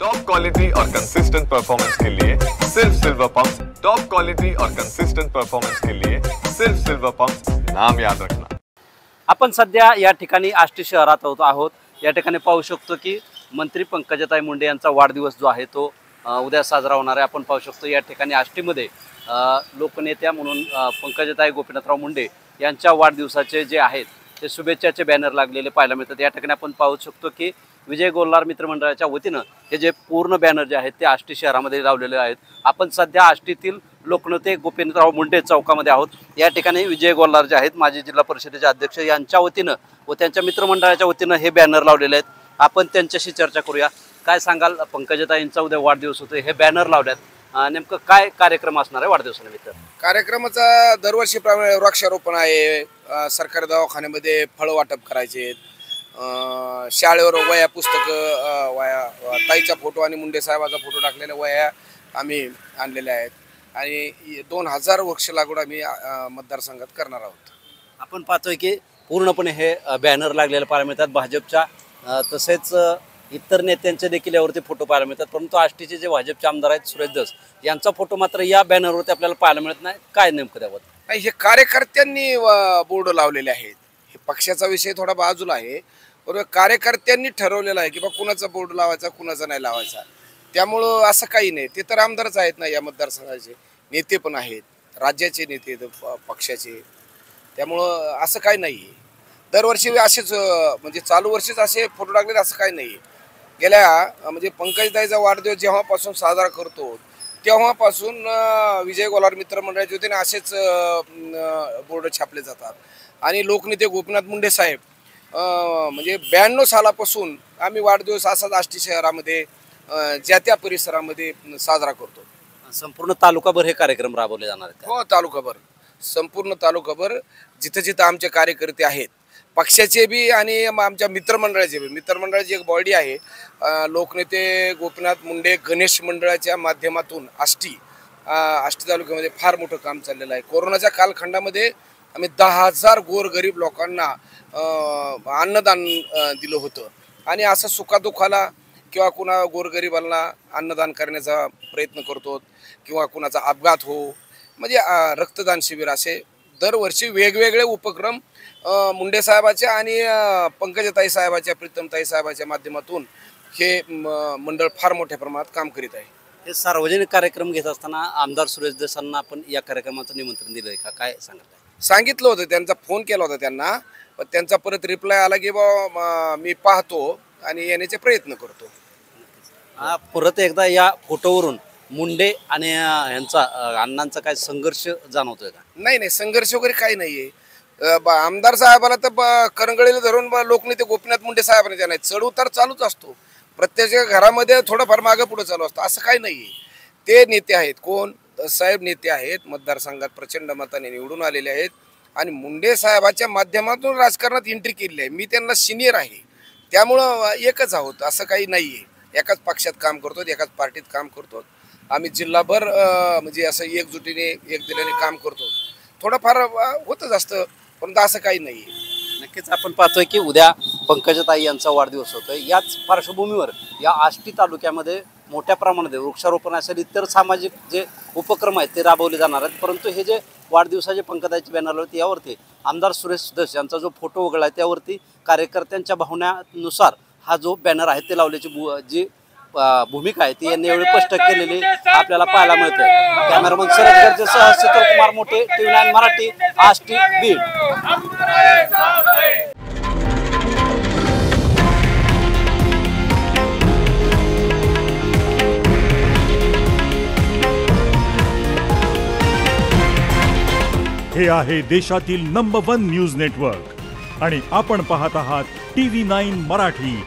Top quality और consistent performance के लिए सिर्फ सिल्वर पंप्स। टॉप क्वालिटी और कंसिस्टेंट परफॉर्मेंस के लिए सिर्फ सिल्वर पंप्स, नाम याद रखना। आपण सध्या या ठिकाणी आष्टी शहरात आहोत। या ठिकाणी पाहू शकतो की मंत्री पंकजाताई मुंडे यांचा वाढदिवस जो आहे तो उद्या साजरा होणार आहे। आपण पाहू शकतो या ठिकाणी आष्टीमध्ये लोकनेत्या म्हणून पंकजाताई गोपीनाथराव मुंडे यांच्या वाढदिवसाचे जे आहेत ते शुभेच्छाचे बॅनर लागलेले पाहायला मिळतात। या ठिकाणी आपण पाहू शकतो की विजय गोल्हार मित्रमंडळाच्या वतीनं हे जे पूर्ण बॅनर जे आहेत ते आष्टी शहरामध्ये लावलेले आहेत। आपण सध्या आष्टीतील लोकनेते गोपीनाथराव मुंडे चौकामध्ये आहोत। या ठिकाणी विजय गोल्हार जे आहेत माजी जिल्हा परिषदेचे अध्यक्ष यांच्या वतीनं व त्यांच्या मित्रमंडळाच्या वतीनं हे बॅनर लावलेले आहेत। आपण त्यांच्याशी चर्चा करूया। काय सांगाल, पंकजाताईंचा उद्या वाढदिवस होतोय, हे बॅनर लावल्यात, नेमकं काय कार्यक्रम असणार आहे वाढदिवसानिमित्त? कार्यक्रमाचा दरवर्षीप्रमाणे वृक्षारोपण आहे, सरकारी दवाखान्यामध्ये फळ वाटप करायचे, शाळेवर वया पुस्तकं, वया ताईचा फोटो आणि मुंडे साहेबाचा फोटो टाकलेल्या वया आम्ही आणलेल्या आहेत आणि 2000 वृक्ष लागवड आम्ही मतदारसंघात करणार आहोत। आपण पाहतोय की पूर्णपणे हे बॅनर लागलेले पाहायला मिळतात। भाजपच्या तसेच इतर नेत्यांचे देखील यावरती फोटो पाहायला मिळतात, परंतु आष्टीचे जे भाजपचे आमदार आहेत सुरेश धस यांचा फोटो मात्र या बॅनरवरती आपल्याला पाहायला मिळत नाही। काय नेमकं त्यावर? हे कार्यकर्त्यांनी बोर्ड लावलेले आहेत। हे पक्षाचा विषय थोडा बाजूला आहे, बरोबर, कार्यकर्त्यांनी ठरवलेलं आहे की बा कुणाचा बोर्ड लावायचा कुणाचा नाही लावायचा। त्यामुळं असं काही नाही, ते तर आमदारच आहेत ना, या मतदारसंघाचे नेते पण आहेत, राज्याचे नेते पक्षाचे, त्यामुळं असं काही नाही। दरवर्षी असेच म्हणजे चालू वर्षीच असे फोटो टाकलेले असं काही नाही। गेल्या म्हणजे पंकजाताईचा वाढदिवस जेव्हापासून साजरा करतो तेव्हापासून विजय गोल्हार मित्रमंडळाच्या वतीने असेच बोर्ड छापले जातात आणि लोकनेते गोपीनाथ मुंडे साहेब म्हणजे 92 सालापासून आम्ही वाढदिवस असाच आष्टी शहरामध्ये ज्या त्या परिसरामध्ये साजरा करतो। संपूर्ण तालुकाभर हे कार्यक्रम राबवले जाणार आहेत? हो, तालुकाभर, संपूर्ण तालुकाभर जिथं जिथं आमचे कार्यकर्ते आहेत पक्षाचे बी आणि आमच्या मित्रमंडळाचे बी। मित्रमंडळाची एक बॉडी आहे, लोकनेते गोपीनाथ मुंडे गणेश मंडळाच्या माध्यमातून आष्टी तालुक्यामध्ये फार मोठं काम चाललेलं आहे। कोरोनाच्या कालखंडामध्ये आम्ही 10,000 गोरगरीब लोकांना अन्नदान दिलं होतं आणि असं सुखादुखाला किंवा कुणा गोरगरिबांना अन्नदान करण्याचा प्रयत्न करतो किंवा कुणाचा अपघात हो म्हणजे रक्तदान शिबिर, असे दरवर्षी वेगवेगळे उपक्रम मुंडे साहेबाच्या आणि पंकजाताई साहेबाच्या, प्रीतमताई साहेबाच्या माध्यमातून हे मंडळ फार मोठ्या प्रमाणात काम करीत आहे। हे सार्वजनिक कार्यक्रम घेत असताना आमदार सुरेश धसांना आपण या कार्यक्रमाचं निमंत्रण दिलंय का? काय सांगताय? सांगितलं होतं, त्यांचा फोन केला होता त्यांना, पण त्यांचा परत रिप्लाय आला की बा मी पाहतो आणि येण्याचे प्रयत्न करतो। परत एकदा या फोटोवरून मुंडे आणि यांचा अण्णांचा काय संघर्ष जाणवतोय का? नाही, संघर्ष वगैरे काही नाहीये। आमदार साहेबाला तर करंगळीला धरून लोकनेते गोपीनाथ मुंडे साहेबांनी त्यांना चढ उतार चालूच असतो, प्रत्येक घरामध्ये थोडंफार मागे पुढे चालू असतं, असं काही नाहीये। ते नेते आहेत, कोण साहेब नेते आहेत, मतदारसंघात प्रचंड मताने निवडून आलेले आहेत आणि मुंडे साहेबाच्या माध्यमातून राजकारणात एंट्री केली आहे। मी त्यांना सिनियर आहे, त्यामुळं एकच आहोत, असं काही नाहीये। एकाच पक्षात काम करतो, एकाच पार्टीत काम करतो आम्ही, जिल्हाभर म्हणजे असं एकजुटीने एक दिल्याने काम करतो। थोडंफार होतच असतं, परंतु असं काही नाही। नक्कीच आपण पाहतोय की उद्या पंकजाताई यांचा वाढदिवस होतोय। याच पार्श्वभूमीवर या आष्टी तालुक्यामध्ये मोठ्या प्रमाणात वृक्षारोपण असेल, इतर सामाजिक जे उपक्रम आहेत ते राबवले जाणार आहेत, परंतु हे जे वाढदिवसाचे पंकजाताईचे बॅनर होते यावरती आमदार सुरेश धस यांचा जो फोटो वगळला आहे त्यावरती कार्यकर्त्यांच्या भावनेनुसार हा जो बॅनर आहे ते लावल्याची जी भूमिका आहे ती यांनी एवढी स्पष्ट केलेली आपल्याला पाहायला मिळते। कॅमेरामन शरद गर्जेसह शीतल कुमार मोठे, TV9 मराठी, आष्टी, बीड। हे आहे देशातील नंबर 1 न्यूज नेटवर्क आणि आपण पाहत आहात TV9 मराठी,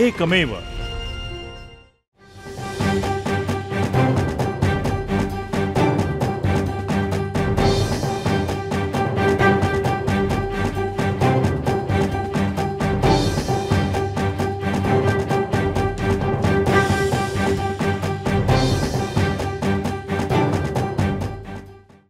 एकमेव।